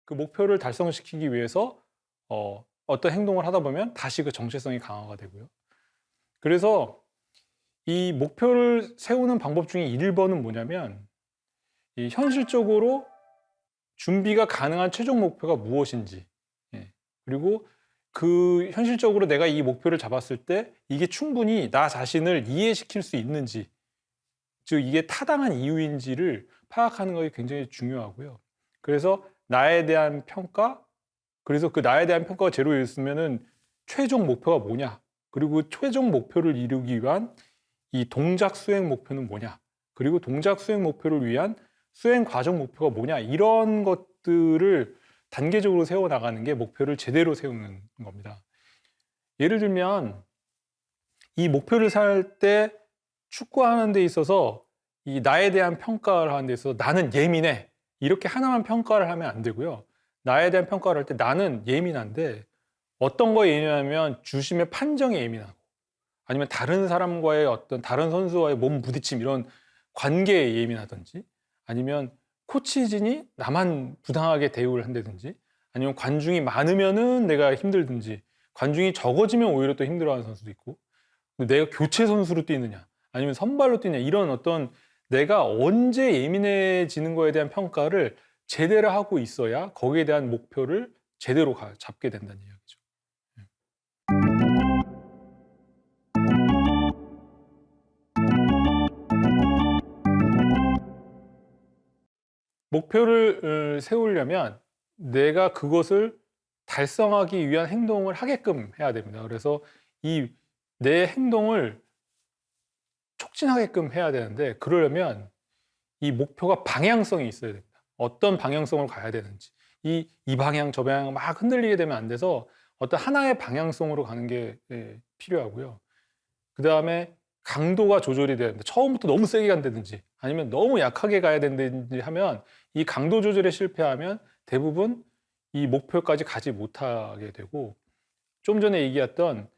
그 목표를 달성시키기 위해서 어떤 행동을 하다 보면 다시 그 정체성이 강화가 되고요. 그래서 이 목표를 세우는 방법 중에 1번은 뭐냐면 이 현실적으로 준비가 가능한 최종 목표가 무엇인지, 예. 그리고 그 현실적으로 내가 이 목표를 잡았을 때 이게 충분히 나 자신을 이해시킬 수 있는지, 즉 이게 타당한 이유인지를 파악하는 것이 굉장히 중요하고요. 그래서 나에 대한 평가, 그래서 그 나에 대한 평가가 제로였으면은 최종 목표가 뭐냐, 그리고 최종 목표를 이루기 위한 이 동작 수행 목표는 뭐냐, 그리고 동작 수행 목표를 위한 수행 과정 목표가 뭐냐, 이런 것들을 단계적으로 세워나가는 게 목표를 제대로 세우는 겁니다. 예를 들면 이 목표를 살 때 축구하는 데 있어서 이 나에 대한 평가를 하는 데 있어서 나는 예민해, 이렇게 하나만 평가를 하면 안 되고요. 나에 대한 평가를 할 때 나는 예민한데 어떤 거에 예민하면 주심의 판정에 예민하고, 아니면 다른 사람과의 어떤 다른 선수와의 몸 부딪힘 이런 관계에 예민하든지, 아니면 코치진이 나만 부당하게 대우를 한다든지, 아니면 관중이 많으면은 내가 힘들든지, 관중이 적어지면 오히려 또 힘들어하는 선수도 있고, 내가 교체 선수로 뛰느냐 아니면 선발로 뛰느냐, 이런 어떤 내가 언제 예민해지는 거에 대한 평가를 제대로 하고 있어야 거기에 대한 목표를 제대로 잡게 된다는 이야기죠. 목표를 세우려면 내가 그것을 달성하기 위한 행동을 하게끔 해야 됩니다. 그래서 이 내 행동을 촉진하게끔 해야 되는데, 그러려면 이 목표가 방향성이 있어야 됩니다. 어떤 방향성을 가야 되는지, 이 방향 저 방향 막 흔들리게 되면 안 돼서 어떤 하나의 방향성으로 가는 게 필요하고요. 그 다음에 강도가 조절이 돼야 됩니다. 처음부터 너무 세게 간다든지 아니면 너무 약하게 가야 된다든지 하면 이 강도 조절에 실패하면 대부분 이 목표까지 가지 못하게 되고, 좀 전에 얘기했던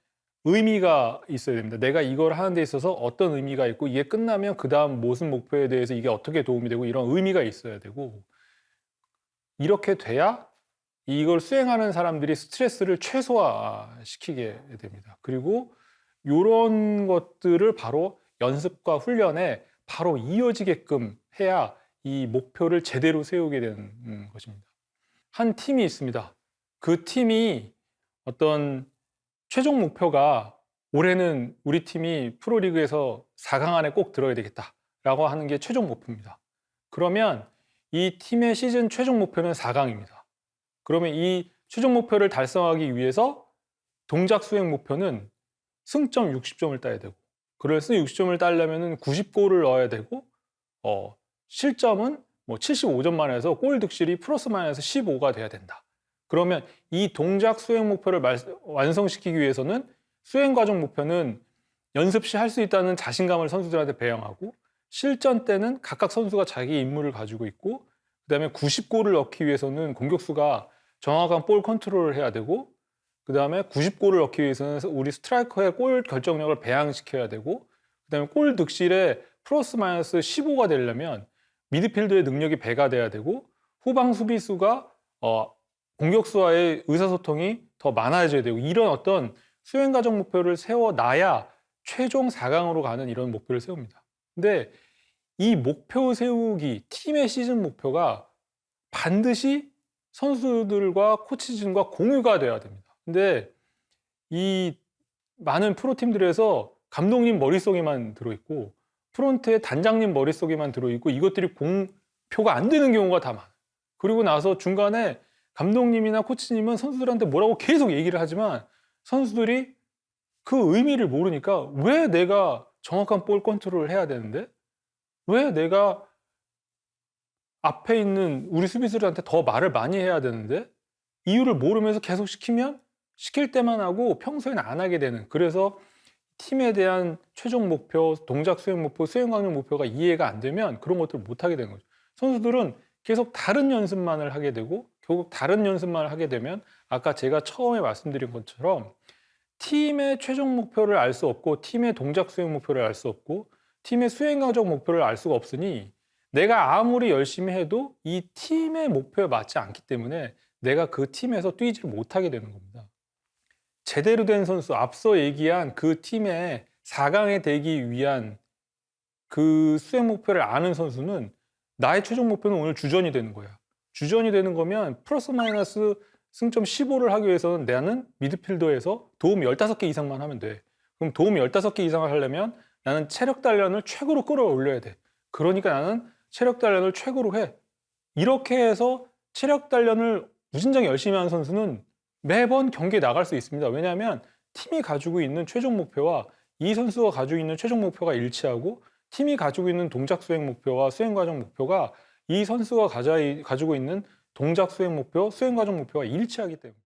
의미가 있어야 됩니다. 내가 이걸 하는 데 있어서 어떤 의미가 있고, 이게 끝나면 그 다음 무슨 목표에 대해서 이게 어떻게 도움이 되고, 이런 의미가 있어야 되고, 이렇게 돼야 이걸 수행하는 사람들이 스트레스를 최소화시키게 됩니다. 그리고 이런 것들을 바로 연습과 훈련에 바로 이어지게끔 해야 이 목표를 제대로 세우게 되는 것입니다. 한 팀이 있습니다. 그 팀이 어떤 최종 목표가 올해는 우리 팀이 프로리그에서 4강 안에 꼭 들어야 되겠다라고 하는 게 최종 목표입니다. 그러면 이 팀의 시즌 최종 목표는 4강입니다. 그러면 이 최종 목표를 달성하기 위해서 동작 수행 목표는 승점 60점을 따야 되고, 그래서 60점을 따려면 90골을 넣어야 되고, 실점은 뭐 75점만 해서 골 득실이 플러스 마이너스 15가 돼야 된다. 그러면 이 동작 수행 목표를 완성시키기 위해서는 수행 과정 목표는 연습 시 할 수 있다는 자신감을 선수들한테 배양하고, 실전 때는 각각 선수가 자기 임무를 가지고 있고, 그다음에 90골을 넣기 위해서는 공격수가 정확한 볼 컨트롤을 해야 되고, 그다음에 90골을 넣기 위해서는 우리 스트라이커의 골 결정력을 배양시켜야 되고, 그다음에 골 득실에 플러스 마이너스 15가 되려면 미드필더의 능력이 배가 돼야 되고, 후방 수비수가 공격수와의 의사소통이 더 많아져야 되고, 이런 어떤 수행 과정 목표를 세워놔야 최종 4강으로 가는 이런 목표를 세웁니다. 근데 이 목표 세우기, 팀의 시즌 목표가 반드시 선수들과 코치진과 공유가 돼야 됩니다. 근데 이 많은 프로팀들에서 감독님 머릿속에만 들어있고, 프론트의 단장님 머릿속에만 들어있고, 이것들이 공표가 안 되는 경우가 다 많아요. 그리고 나서 중간에 감독님이나 코치님은 선수들한테 뭐라고 계속 얘기를 하지만 선수들이 그 의미를 모르니까, 왜 내가 정확한 볼 컨트롤을 해야 되는데, 왜 내가 앞에 있는 우리 수비수들한테 더 말을 많이 해야 되는데, 이유를 모르면서 계속 시키면 시킬 때만 하고 평소에는 안 하게 되는, 그래서 팀에 대한 최종 목표, 동작 수행 목표, 수행 강령 목표가 이해가 안 되면 그런 것들을 못 하게 되는 거죠. 선수들은 계속 다른 연습만을 하게 되고, 결국 다른 연습만을 하게 되면 아까 제가 처음에 말씀드린 것처럼 팀의 최종 목표를 알 수 없고, 팀의 동작 수행 목표를 알 수 없고, 팀의 수행 과정 목표를 알 수가 없으니 내가 아무리 열심히 해도 이 팀의 목표에 맞지 않기 때문에 내가 그 팀에서 뛰지를 못하게 되는 겁니다. 제대로 된 선수, 앞서 얘기한 그 팀의 4강에 되기 위한 그 수행 목표를 아는 선수는 나의 최종 목표는 오늘 주전이 되는 거야. 주전이 되는 거면 플러스 마이너스 승점 15를 하기 위해서는 나는 미드필더에서 도움 15개 이상만 하면 돼. 그럼 도움 15개 이상을 하려면 나는 체력 단련을 최고로 끌어올려야 돼. 그러니까 나는 체력 단련을 최고로 해. 이렇게 해서 체력 단련을 무진장 열심히 하는 선수는 매번 경기에 나갈 수 있습니다. 왜냐하면 팀이 가지고 있는 최종 목표와 이 선수가 가지고 있는 최종 목표가 일치하고 팀이 가지고 있는 동작 수행 목표와 수행 과정 목표가 이 선수가 가지고 있는 동작 수행 목표, 수행 과정 목표가 일치하기 때문에.